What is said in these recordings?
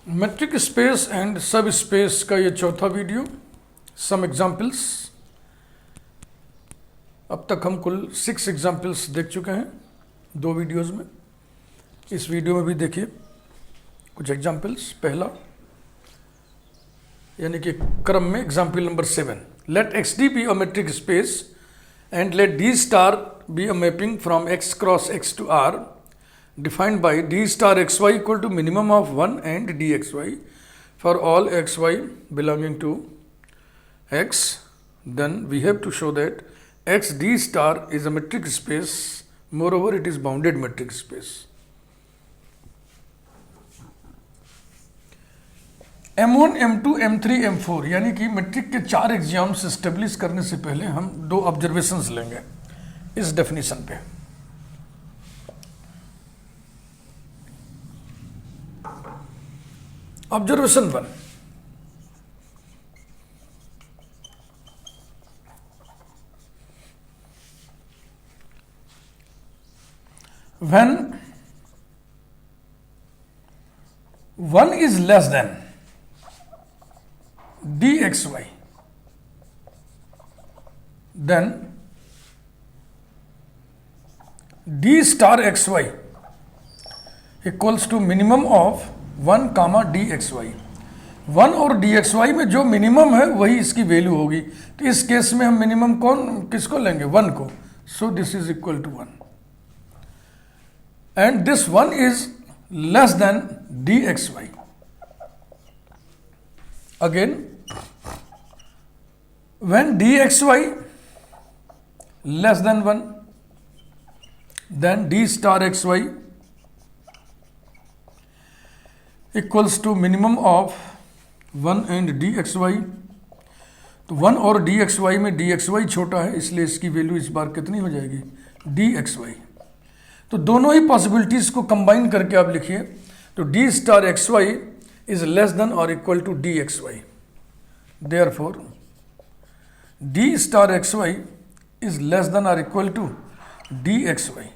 Metric space and सब space का ये चौथा वीडियो। Some examples. अब तक हम कुल 6 एग्जाम्पल्स देख चुके हैं 2 वीडियोस में। इस वीडियो में भी देखिए कुछ एग्जाम्पल्स। पहला यानी कि क्रम में example number 7, let X D be a metric space and let D star be a mapping from X cross X to R defined by d star xy equal to minimum of 1 and dxy for all xy belonging to x. Then we have to show that x d star is a metric space. Moreover, it is bounded metric space. M1, M2, M3, M4 यानी कि metric के 4 exams establish करने से पहले हम 2 observations लेंगे इस definition पे। Observation 1. When 1 is less than dxy, then d star xy equals to minimum of 1 comma D x Y. 1 और डी एक्स वाई में जो मिनिमम है वही इसकी वैल्यू होगी। तो इस केस में हम मिनिमम किसको लेंगे? 1 को। So this is equal to 1 and this 1 is less than D x Y. Again when D x Y less than 1 then D star x Y equals to minimum of 1 and D x Y. तो 1 और D x Y में D x Y छोटा है, इसलिए इसकी value इस बार कितनी हो जाएगी? D x Y. तो दोनों ही पॉसिबिलिटीज को कंबाइन करके आप लिखिए। तो d star x Y is less than और equal to D x y. Therefore d star x Y is less than और equal to D x y.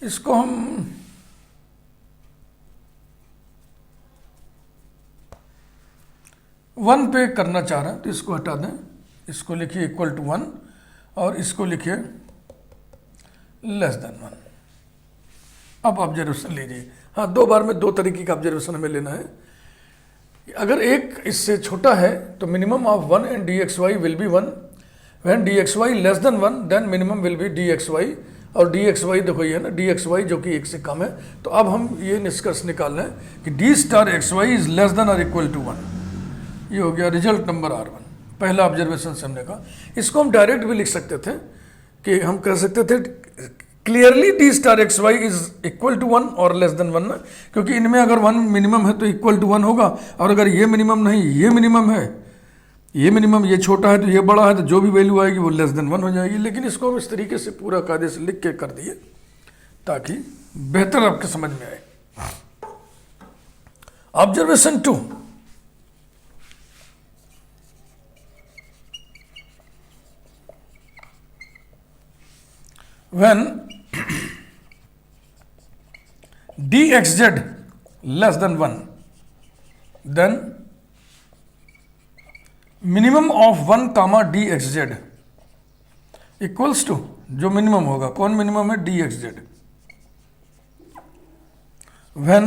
इसको हम वन पे करना चाह रहे हैं तो इसको हटा दें। इसको लिखिए इक्वल टू 1 और इसको लिखिए लेस देन 1। अब ऑब्जर्वेशन लीजिए। हाँ, 2 बार में 2 तरीके का ऑब्जर्वेशन हमें लेना है। अगर एक इससे छोटा है तो minimum of 1 and D x Y will be 1। When D x Y less than 1 then minimum will be D x Y. और डी एक्स वाई देखो ये ना, डी एक्स वाई जो कि 1 से कम है। तो अब हम ये निष्कर्ष निकाल रहे हैं कि D star x Y is less than और इक्वल टू 1। ये हो गया रिजल्ट नंबर R1। पहला ऑब्जर्वेशन से हमने कहा। इसको हम डायरेक्ट भी लिख सकते थे कि हम कह सकते थे clearly D star x Y is equal to 1 और लेस देन 1 ना, क्योंकि इनमें अगर 1 मिनिमम है तो इक्वल टू 1 होगा। और अगर ये मिनिमम नहीं, ये मिनिमम है, ये मिनिमम, ये छोटा है तो ये बड़ा है, तो जो भी वैल्यू आएगी वो लेस देन 1 हो जाएगी। लेकिन इसको हम इस तरीके से पूरा कायदे से लिख के कर दिए ताकि बेहतर आपके समझ में आए। Observation 2, when dxz less than 1 then minimum of 1 comma D x Z equals to, जो मिनिमम होगा, कौन मिनिमम है? D x Z. When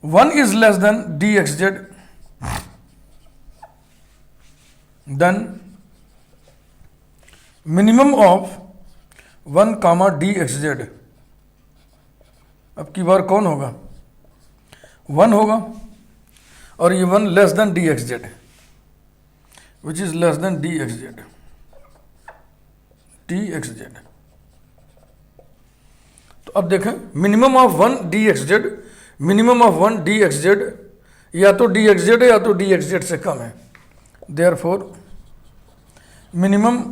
1 is less than D x Z then minimum of 1 comma D x Z. अब की बार कौन होगा? 1 होगा और ये 1 less than D x Z which is less than D x z. D x Z. तो अब देखें, minimum of 1 D x Z, minimum of 1 D x Z या तो डी एक्स जेड है या तो डी एक्स जेड से कम है। Therefore minimum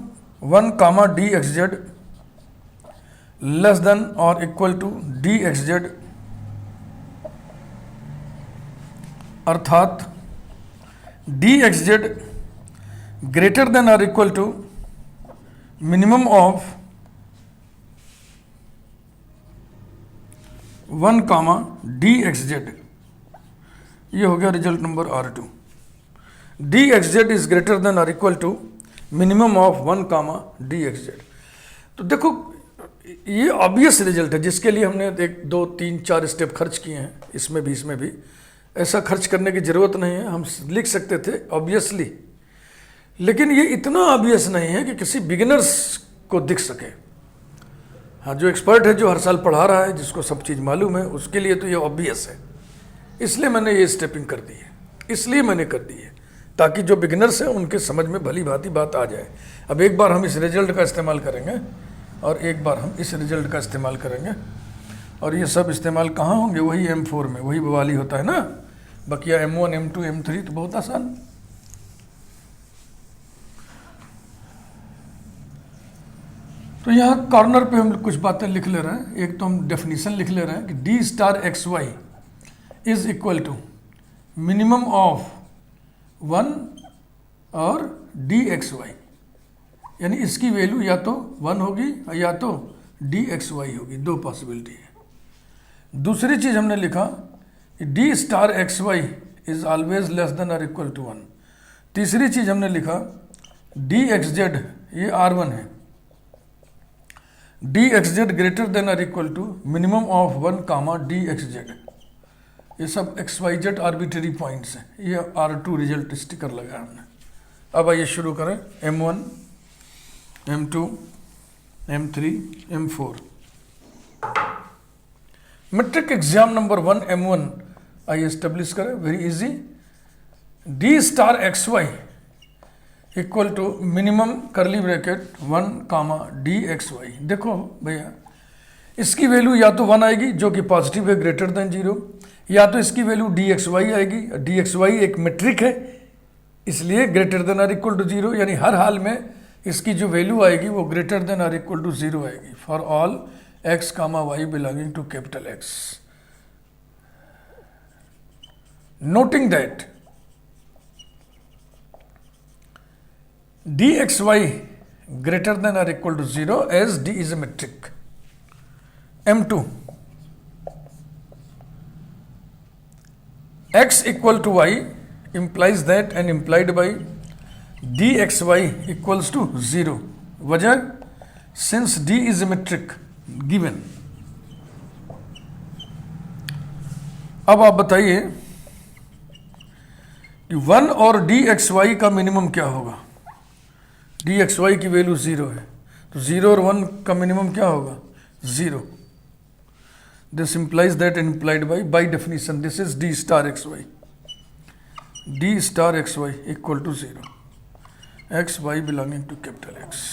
1 comma D x Z less than और equal to D x Z, अर्थात D x Z greater than और equal to minimum of 1 comma D x Z, ये हो गया result number R2। D x Z is greater than और equal to minimum of 1 comma D x Z. तो देखो ये obvious result है जिसके लिए हमने 1 2 3 4 स्टेप खर्च किए हैं, इसमें भी ऐसा खर्च करने की ज़रूरत नहीं है, हम लिख सकते थे ऑब्वियसली, लेकिन ये इतना ऑब्वियस नहीं है कि किसी बिगिनर्स को दिख सके। हाँ, जो एक्सपर्ट है, जो हर साल पढ़ा रहा है, जिसको सब चीज़ मालूम है, उसके लिए तो ये ऑब्वियस है। इसलिए मैंने ये स्टेपिंग कर दी है, इसलिए मैंने कर दी है ताकि जो बिगिनर्स हैं उनके समझ में भली भांति बात आ जाए। अब एक बार हम इस रिजल्ट का इस्तेमाल करेंगे और एक बार हम इस रिजल्ट का इस्तेमाल करेंगे, और ये सब इस्तेमाल कहाँ होंगे? वही M4 में, वही बवाली होता है ना, बकिया M1 M2 M3 तो बहुत आसान। तो यहाँ कॉर्नर पे हम कुछ बातें लिख ले रहे हैं। एक तो हम डेफिनेशन लिख ले रहे हैं कि D star x Y is equal to minimum of 1 और डी एक्स वाई, यानी इसकी वैल्यू या तो 1 होगी या तो डी एक्स वाई होगी, दो पॉसिबिलिटी है। दूसरी चीज़ हमने लिखा कि D star x Y is always less than और इक्वल टू 1। तीसरी चीज़ हमने लिखा डी एक्स जेड, ये R1 है, D x Z greater than और equal to minimum of 1 comma D x Z. ये सब x Y z arbitrary points हैं। ये R2 रिजल्ट स्टिकर लगाया हमने। अब आइए शुरू करें। M1 M2 M3 M4 matric exam number 1 M1 आइए एस्टेब्लिश करें। Very easy, D star x Y equal to minimum curly bracket 1 comma D x Y. देखो भैया, इसकी वैल्यू या तो 1 आएगी जो कि पॉजिटिव है, ग्रेटर देन 0, या तो इसकी वैल्यू डी एक्स वाई आएगी। डी एक्स वाई एक मैट्रिक है, इसलिए ग्रेटर देन और इक्वल टू 0, यानी हर हाल में इसकी जो वैल्यू आएगी वो ग्रेटर देन और इक्वल टू 0 आएगी for all x comma Y belonging to capital X। Noting that dxy greater than or equal to 0 as D is a metric. M2 x equal to y implies that and implied by dxy equals to 0. वजह, since D is a metric given. अब आप बताइए कि 1 और dxy का minimum क्या होगा? dxy की वैल्यू 0 है, तो 0 और 1 का मिनिमम क्या होगा? 0. This implies that and implied by definition this is d star xy. d star xy equal to 0. xy belonging to capital X.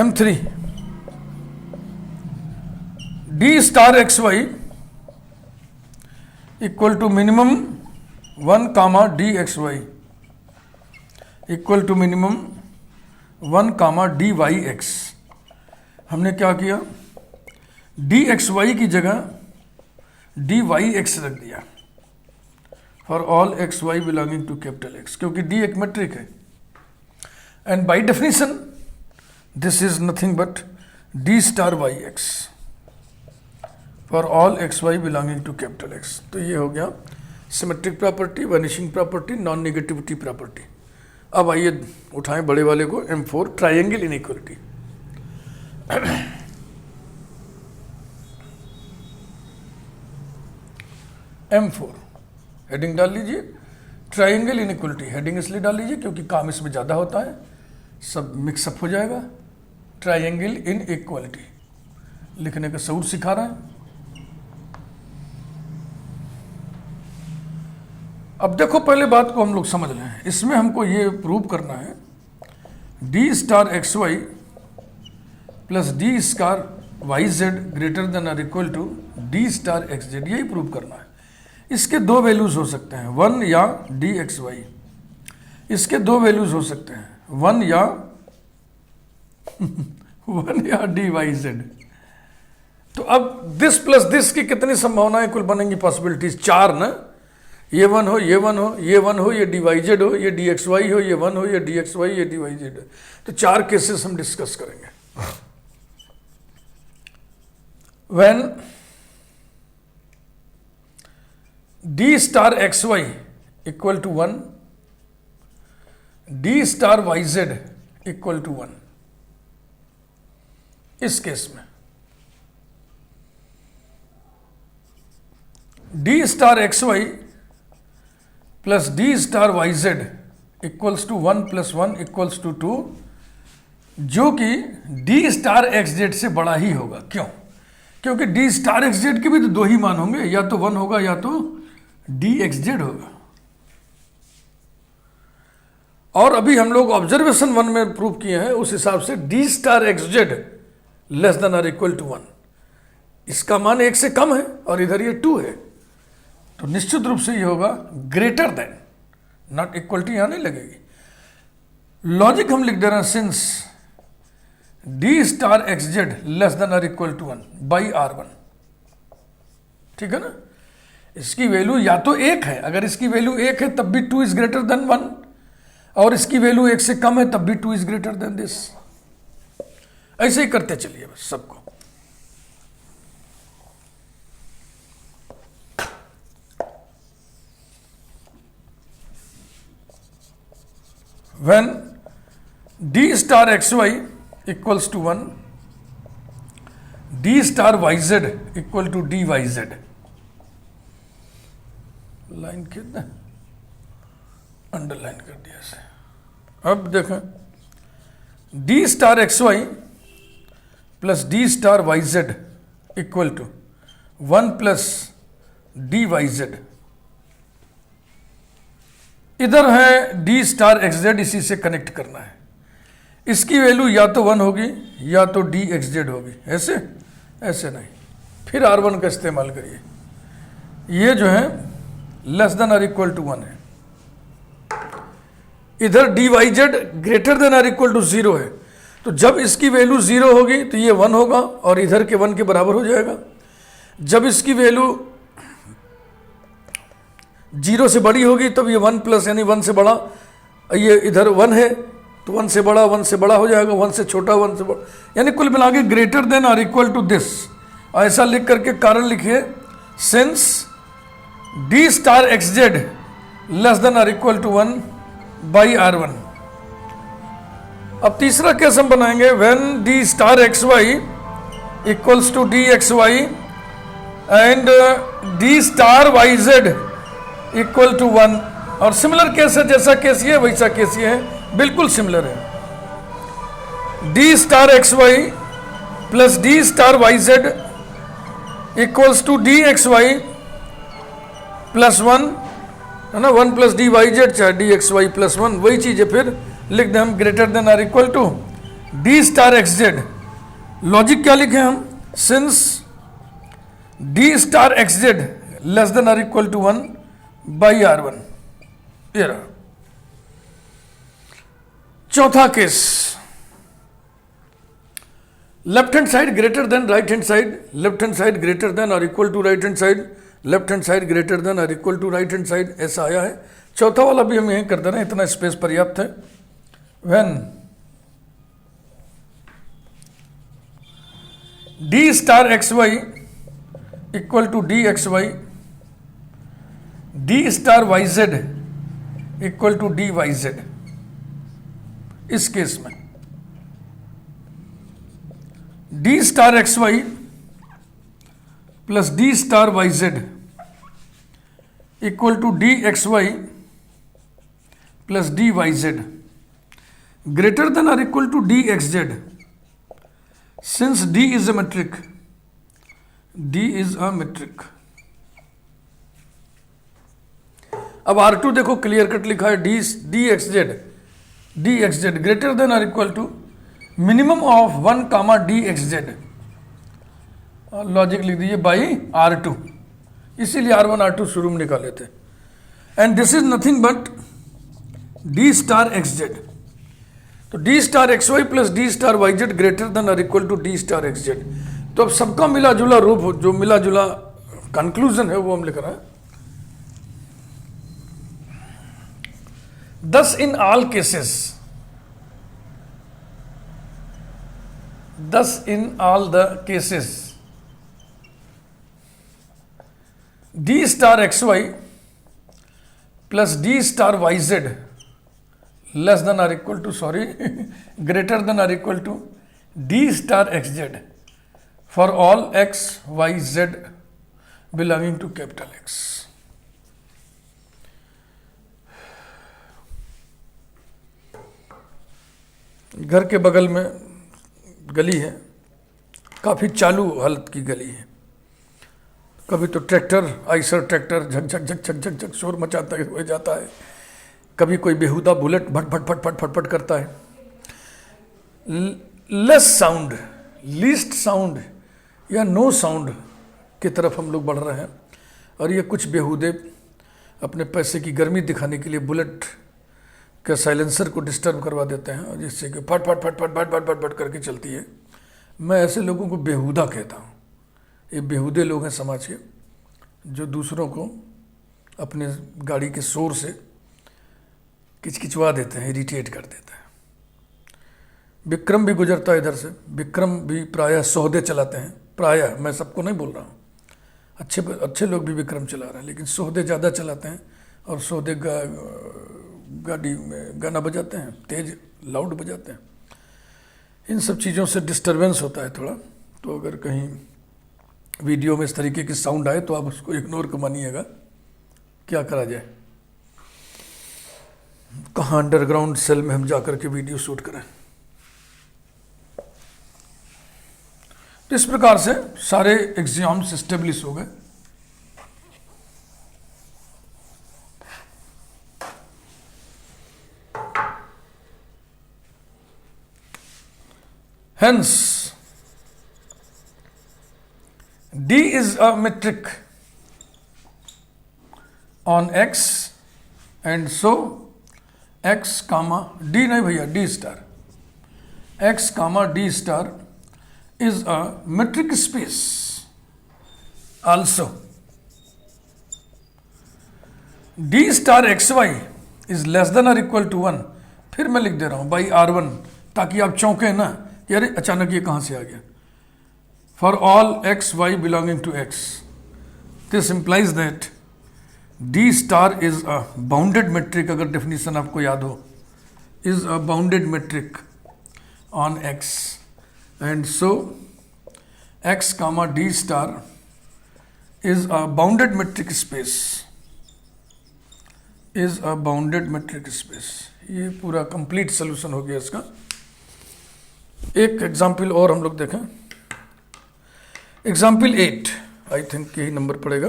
M3 d star xy equal to minimum 1 comma dxy equal to minimum 1 comma D Y X. हमने क्या किया? D x Y की जगह D Y X रख दिया for all X Y belonging to capital X, क्योंकि D एक metric है and by definition this is nothing but D star Y X for all X Y belonging to capital X। तो ये हो गया symmetric property, vanishing property, non negativity property. अब आइए उठाएं बड़े वाले को, M4 triangle inequality. M4 heading डाल लीजिए, ट्राइंगल इनइक्वालिटी। हेडिंग इसलिए डाल लीजिए क्योंकि काम इसमें ज़्यादा होता है, सब मिक्सअप हो जाएगा। ट्राइंगल इनइक्वालिटी लिखने का शऊर सिखा रहा है। अब देखो, पहले बात को हम लोग समझ लें। इसमें हमको ये प्रूव करना है D star x Y plus D star Y Z greater than और equal to D star x z, यही प्रूव करना है। इसके दो वैल्यूज हो सकते हैं, 1 या डी एक्स वाई। इसके दो वैल्यूज हो सकते हैं, 1 या 1 या डी वाई जेड। तो अब दिस प्लस दिस की कितनी संभावनाएं कुल बनेंगी? पॉसिबिलिटीज 4 ना। ये 1 हो, ये 1 हो, ये 1 हो, ये डी वाई जेड हो, ये डी एक्स वाई हो, ये 1 हो, ये डी एक्स वाई, ये डी वाई जेड हो। तो 4 केसेस हम डिस्कस करेंगे। When D star x Y equal to 1, D star Y Z equal to 1। इस केस में D star x Y plus D star Y Z equals to 1 plus 1 equals to 2, जो कि D star x z से बड़ा ही होगा। क्यों? क्योंकि D star x Z के भी तो दो ही मान होंगे, या तो 1 होगा या तो डी एक्स जेड होगा। और अभी हम लोग ऑब्जर्वेशन 1 में प्रूव किए हैं, उस हिसाब से D star x Z less than और इक्वल टू 1, इसका मान 1 से कम है और इधर ये 2 है, तो निश्चित रूप से ये होगा ग्रेटर देन, नॉट इक्वलिटी यहां नहीं लगेगी। लॉजिक हम लिख दे रहे हैं, since D star x Z less than और इक्वल टू 1 बाई R1। ठीक है ना? इसकी वैल्यू या तो 1 है, अगर इसकी वैल्यू 1 है तब भी 2 इज ग्रेटर देन 1, और इसकी वैल्यू 1 से कम है तब भी 2 इज ग्रेटर देन दिस। ऐसे ही करते चलिए बस सबको। When d star xy equals to 1, d star yz equal to dyz। Line कितना अंडरलाइन कर दिया इसे। अब देखें, d star xy plus d star yz equal to 1 plus dyz। इधर है d स्टार xz, इसी से कनेक्ट करना है। इसकी वैल्यू या तो 1 होगी या तो डी एक्स जेड होगी, ऐसे ऐसे नहीं। फिर R1 का इस्तेमाल करिए, ये जो है लेस देन और इक्वल टू 1 है। इधर D Y Z greater than और इक्वल टू 0 है, तो जब इसकी वैल्यू 0 होगी तो ये 1 होगा और इधर के 1 के बराबर हो जाएगा। जब इसकी वैल्यू 0 से बड़ी होगी तब ये 1 प्लस यानी 1 से बड़ा, ये इधर 1 है तो 1 से बड़ा हो जाएगा, 1 से छोटा 1 से बड़ा, यानी कुल मिला के ग्रेटर देन और इक्वल टू दिस। ऐसा लिख करके कारण लिखिए, since D star x Z less than और इक्वल टू 1 बाई R1। अब तीसरा केस हम बनाएंगे, when D star x Y equals to D x Y and D star Y Z equal to 1। और सिमिलर केस है, जैसा case ये वैसा केस ये है, बिल्कुल सिमिलर है। D star x Y plus D star Y Z equals to D x Y plus 1, है ना, 1 प्लस डी वाई जेड चाहे डी एक्स वाई प्लस 1, वही चीज है। फिर लिख दें हम ग्रेटर देन और equal to D star x Z. Logic क्या लिखे हम, since D star x Z less than और इक्वल टू 1 बाई R1। ये रहा चौथा case, left hand side greater than right hand side, left hand side greater than और equal to right hand side, left hand side greater than और equal to right hand side, ऐसा आया है। चौथा वाला भी हम यहीं कर दे रहे हैं, इतना स्पेस पर्याप्त है। When D star x Y equal to D x y, d star Y Z equal to d Y z. इस केस में D star x Y plus D star Y Z equal to D x Y plus D Y Z greater than और equal to D x z. Since d is a metric, d is a metric. अब R2 देखो clear cut लिखा है, D x Z greater than और equal to minimum of 1 comma D x Z. Logic लिख दीजिए by R2, इसीलिए R1 R2 शुरू में निकाले थे। And this is nothing but D star x Z. तो d star x Y plus D star Y Z greater than और equal to D star x Z. तो अब सबका मिला जुला रूप, जो मिला जुला कंक्लूजन है वो हम लिख रहे हैं। Thus in all cases, D star xy plus D star Y Z less than or equal to greater than or equal to D star x Z for all X Y Z belonging to capital X. घर के बगल में गली है, काफ़ी चालू हालत की गली है। कभी तो ट्रैक्टर, आइसर ट्रैक्टर झक झक झक झक झक झक शोर मचाता हुआ जाता है, कभी कोई बेहुदा बुलेट भट भट फट फट फट फट करता है। लेस साउंड, लीस्ट साउंड या नो साउंड की तरफ हम लोग बढ़ रहे हैं। और ये कुछ बेहुदे अपने पैसे की गर्मी दिखाने के लिए बुलेट के साइलेंसर को डिस्टर्ब करवा देते हैं, और जिससे कि फट फट फट फट फट फट फट फट करके चलती है। मैं ऐसे लोगों को बेहुदा कहता हूँ। ये बेहुदे लोग हैं समाज के, जो दूसरों को अपने गाड़ी के शोर से किचकिचवा देते हैं, इरिटेट कर देते हैं। विक्रम भी गुजरता है इधर से, विक्रम भी प्रायः सौदे चलाते हैं। प्रायः, मैं सबको नहीं बोल रहा हूँ, अच्छे लोग भी विक्रम चला रहे हैं, लेकिन सौदे ज़्यादा चलाते हैं और सौदे गाड़ी में गाना बजाते हैं, तेज लाउड बजाते हैं। इन सब चीज़ों से डिस्टरबेंस होता है थोड़ा। तो अगर कहीं वीडियो में इस तरीके की साउंड आए तो आप उसको इग्नोर कर मानिएगा, क्या करा जाए। कहाँ अंडरग्राउंड सेल में हम जाकर के वीडियो शूट करें। इस प्रकार से सारे एग्जाम्स एस्टेब्लिश हो गए। Hence, D is a metric on X, and so X comma D नहीं भैया, D star, X comma D star is a metric space also. D star XY is less than or equal to 1। फिर मैं लिख दे रहा हूँ by R1, ताकि आप चौंके ना कि अरे अचानक ये कहाँ से आ गया। For all X Y belonging to X, this implies that D star is a bounded metric. अगर डेफिनेशन आपको याद हो, is a bounded metric on X, and so X comma D star is a bounded metric space, is a bounded metric space. ये पूरा complete solution हो गया इसका। एक एग्जाम्पल और हम लोग देखें, एग्जाम्पल 8, आई थिंक यही नंबर पड़ेगा।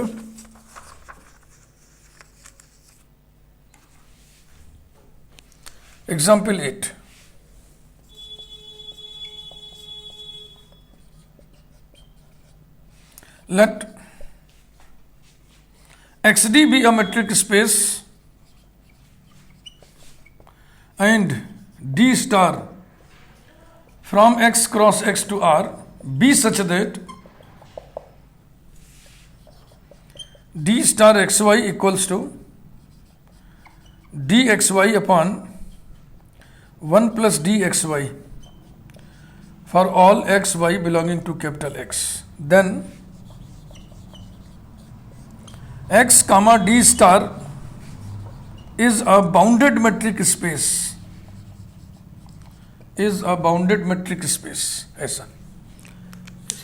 Example 8, let XD be a metric space and D star from X cross X to R be such that D star XY equals to DXY upon 1 plus DXY for all XY belonging to capital X. Then X comma D star is a bounded metric space, is a bounded metric space. ऐसा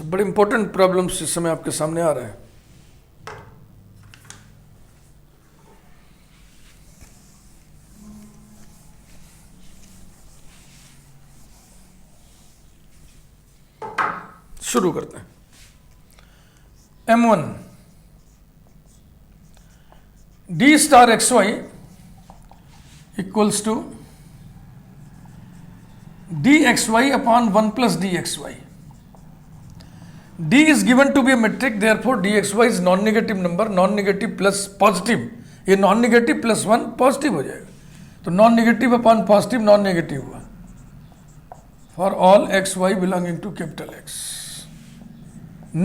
बड़े important problems इस समय आपके सामने आ रहे हैं। शुरू करते हैं। M1 D star XY equals to dxy upon 1 plus dxy. D is given to be a metric, therefore dxy is non-negative number, non-negative plus positive, ये non-negative plus 1 positive हो जाएगा, तो non-negative upon positive non-negative हुआ for all xy belonging to capital X.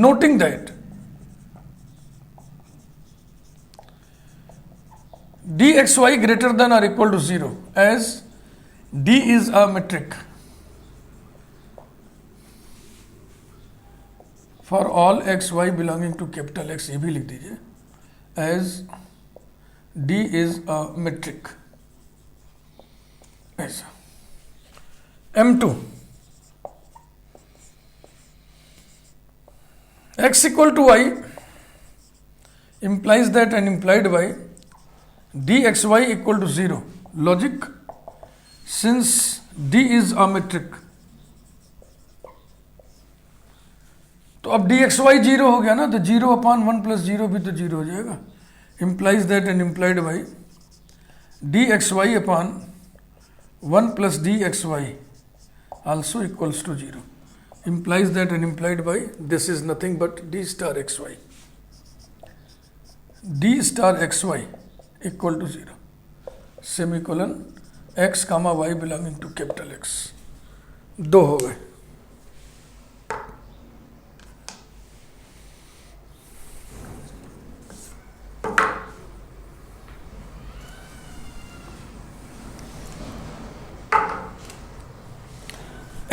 Noting that dxy greater than or equal to 0 as D is a metric for all x y belonging to capital X, ये भी लिख दीजिए, as D is a metric, ऐसा। M2 x equal to y implies that and implied by dxy equal to 0. Logic, since D is a metric, तो अब dxy 0 हो गया ना, तो 0 अपॉन 1 प्लस 0 भी तो 0 हो जाएगा। implies that and implied by dxy upon 1 plus dxy also equals to 0. Implies that and implied by this is nothing but d star xy. d star xy equal to 0. Semicolon x comma y belonging to capital X. दो हो गए।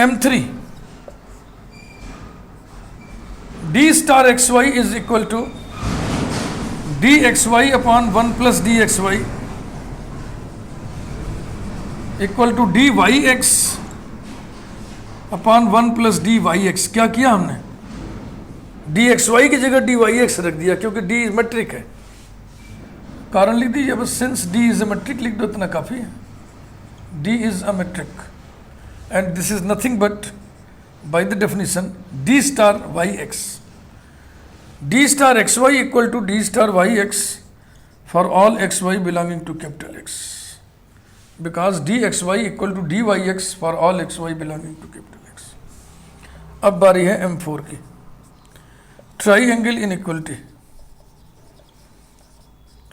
M3 d star xy is equal to dxy upon 1 plus dxy equal to dyx upon 1 plus dyx। क्या किया हमने? dxy की जगह dyx रख दिया क्योंकि d मेट्रिक है। कारण लिख दीजिए बस, since d is a metric लिख दो, इतना काफी है। d is a metric and this is nothing but by the definition d star yx. d star xy equal to d star yx for all xy belonging to capital X, because dxy equal to dyx for all xy belonging to capital X. अब बारी है M4 की। Triangle inequality,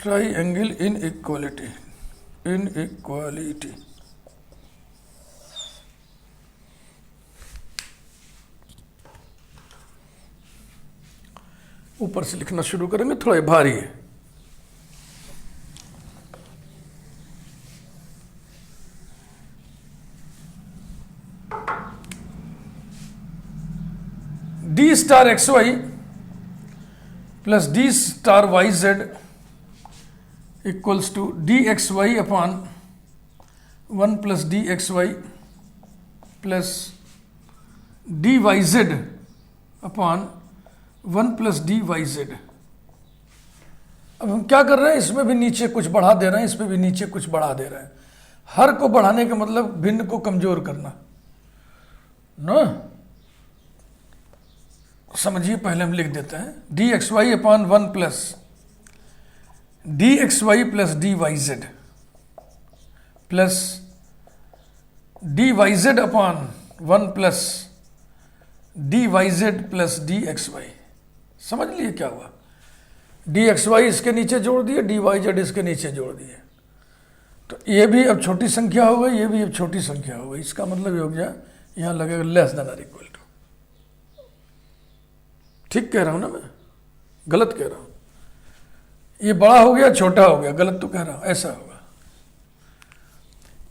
triangle inequality, inequality ऊपर से लिखना शुरू करेंगे, थोड़ा भारी है। D star x Y plus D star Y Z equals to D x Y upon 1 plus D x Y plus D Y Z upon 1 plus D Y Z. अब हम क्या कर रहे हैं, इसमें भी नीचे कुछ बढ़ा दे रहे हैं, इसमें भी नीचे कुछ बढ़ा दे रहे हैं। हर को बढ़ाने का मतलब भिन्न को कमजोर करना ना। समझिए, पहले हम लिख देते हैं D x Y upon 1 plus D x Y plus D Y Z plus D Y Z upon 1 plus D Y Z plus D x Y. समझ लिए क्या हुआ? डी एक्स वाई इसके नीचे जोड़ दिए, डी वाई जेड इसके नीचे जोड़ दिए, तो ये भी अब छोटी संख्या हो गई, ये भी अब छोटी संख्या हो गई। इसका मतलब ये हो गया, यहां लगेगा लेस देन और इक्वल टू। ठीक कह रहा हूं ना मैं? गलत कह रहा हूं? ये बड़ा हो गया, छोटा हो गया, गलत तो कह रहा हूं, ऐसा होगा।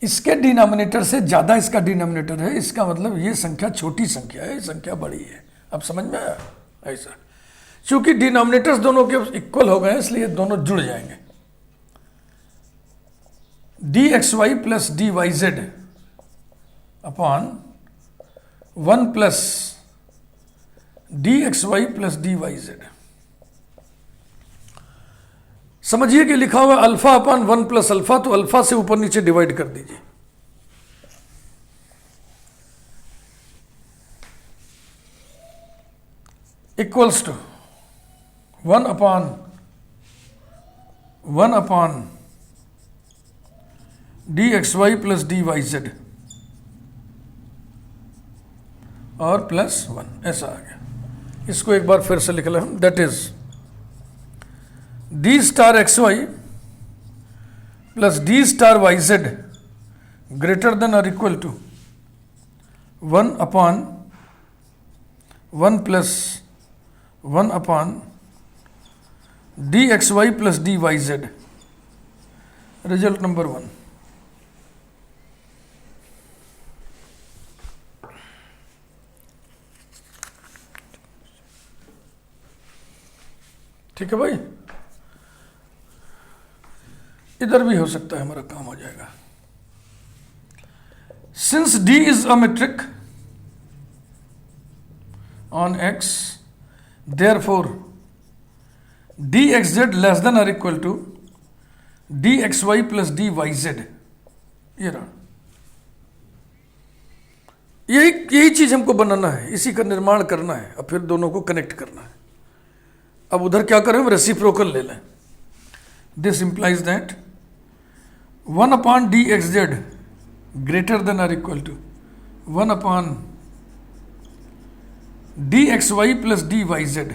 इसके डिनोमिनेटर से ज्यादा इसका डिनोमिनेटर है, इसका मतलब ये संख्या छोटी संख्या है, ये संख्या बड़ी है। अब समझ में आया? ऐसा, क्योंकि डिनोमिनेटर्स दोनों के इक्वल हो गए इसलिए दोनों जुड़ जाएंगे। D x Y plus D Y Z upon 1 plus D x Y plus D Y Z. समझिए कि लिखा हुआ अल्फा अपॉन 1 प्लस अल्फा, तो अल्फा से ऊपर नीचे डिवाइड कर दीजिए। Equals to 1 upon D x Y plus D Y Z और प्लस 1, ऐसा आ गया। इसको एक बार फिर से लिख लें हम, that is d star x Y plus D star Y Z greater than और equal to 1 upon 1 plus 1 upon D x Y plus D Y z. Result number 1। ठीक है भाई? इधर भी हो सकता है, हमारा काम हो जाएगा। Since D is a metric on X, therefore dxz less than or equal to dxy plus dyz। ये रहा, यही चीज हमको बनाना है, इसी का निर्माण करना है, अब फिर दोनों को कनेक्ट करना है। अब उधर क्या करें, हम रेसिप्रोकल ले लें। This implies that 1 upon D x Z greater than or equal to 1 upon D x Y plus D Y Z.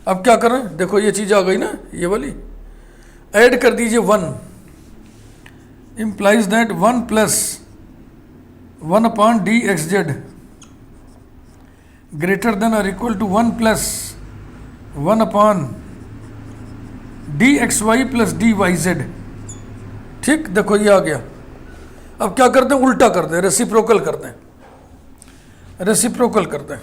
अब क्या करें, देखो ये चीज आ गई ना, ये वाली ऐड कर दीजिए 1, implies that 1 plus 1 upon D x Z greater than और equal to 1 plus 1 upon D x Y plus D Y z. ठीक, देखो ये आ गया। अब क्या करते हैं, उल्टा कर दें, रेसिप्रोकल कर दें, रेसिप्रोकल कर दें।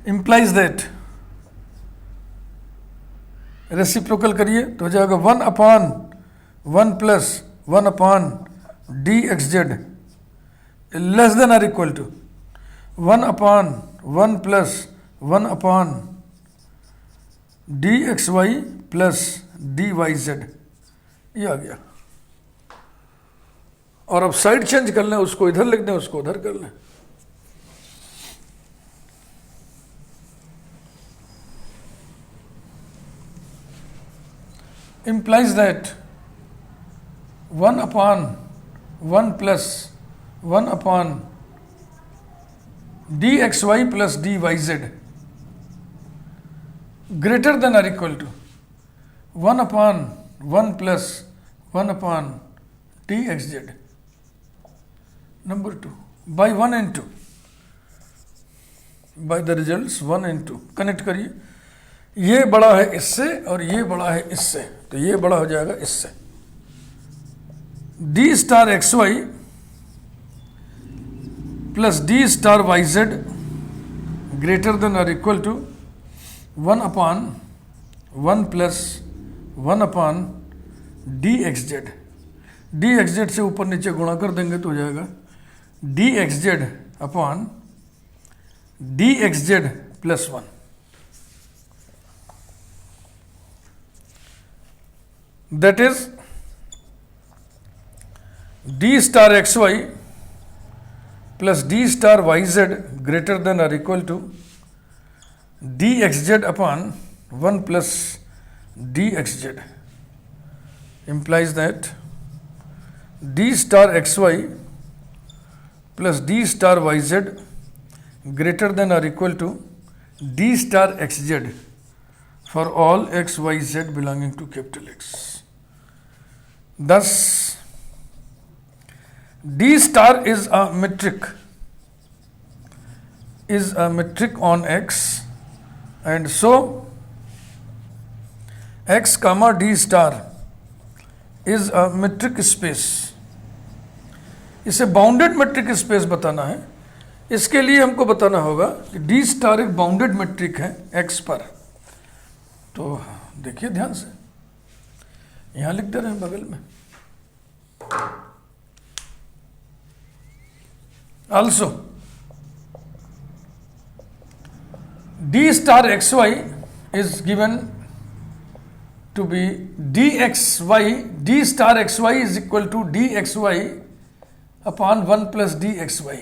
इंप्लाइज दैट, रेसिप्रोकल करिए तो हो जाएगा 1 upon 1 plus 1 upon D x Z less than or equal to 1 upon 1 plus 1 upon D x Y plus D Y Z. ये आ गया। और अब साइड चेंज कर लें, उसको इधर लिख दें, उसको उधर कर लें। implies that 1 upon 1 plus 1 upon dxy plus dyz greater than or equal to 1 upon 1 plus 1 upon dxz। Number 2, by 1 and 2, by the results 1 and 2 connect करिए। ये बड़ा है इससे और ये बड़ा है इससे, तो ये बड़ा हो जाएगा इससे। D star x Y plus D star Y Z greater than और equal to 1 upon 1 plus 1 upon D x z. D x z से ऊपर नीचे गुणा कर देंगे तो हो जाएगा d x z upon D x z plus 1। That is d star xy plus d star yz greater than or equal to dxz upon 1 plus dxz implies that d star xy plus d star yz greater than or equal to d star xz for all x, y, z belonging to capital X. Thus, D star is a metric on X, and so X comma D star is a metric space. इसे bounded metric space बताना है। इसके लिए हमको बताना होगा कि D star एक बाउंडेड मेट्रिक है X पर। तो देखिए ध्यान से, यहां लिख दे रहे हैं बगल में। Also, d star xy is given to be dxy, d star xy is equal to dxy upon 1 plus dxy।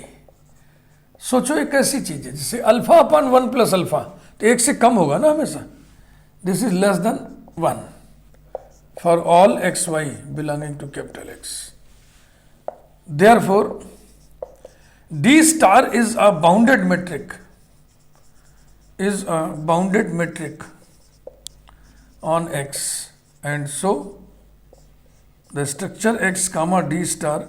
सोचो एक ऐसी चीज है जिसे अल्फा अपॉन 1 प्लस अल्फा, तो एक से कम होगा ना हमेशा। This is less than 1 for all xy belonging to capital X. Therefore, D star is a bounded metric, on X, and so the structure X comma D star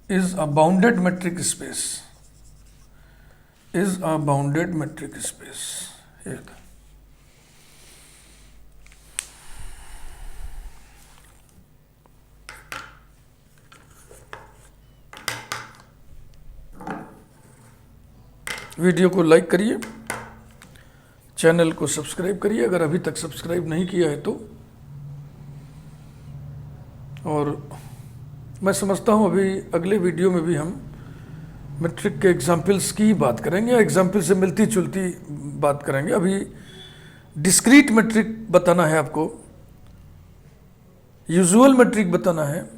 is a bounded metric space. Here. Video को like करिए, channel को subscribe करिए अगर अभी तक subscribe नहीं किया है तो। और मैं समझता हूँ अभी अगले वीडियो में भी हम मैट्रिक के एग्जाम्पल्स की ही बात करेंगे, या एग्जाम्पल से मिलती जुलती बात करेंगे। अभी डिस्क्रीट मैट्रिक बताना है आपको, यूजुअल मैट्रिक बताना है,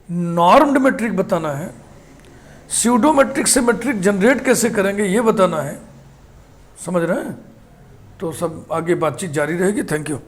नॉर्म्ड मैट्रिक बताना है, स्यूडो मैट्रिक से मैट्रिक जनरेट कैसे करेंगे ये बताना है। समझ रहे हैं? तो सब आगे बातचीत जारी रहेगी। Thank you.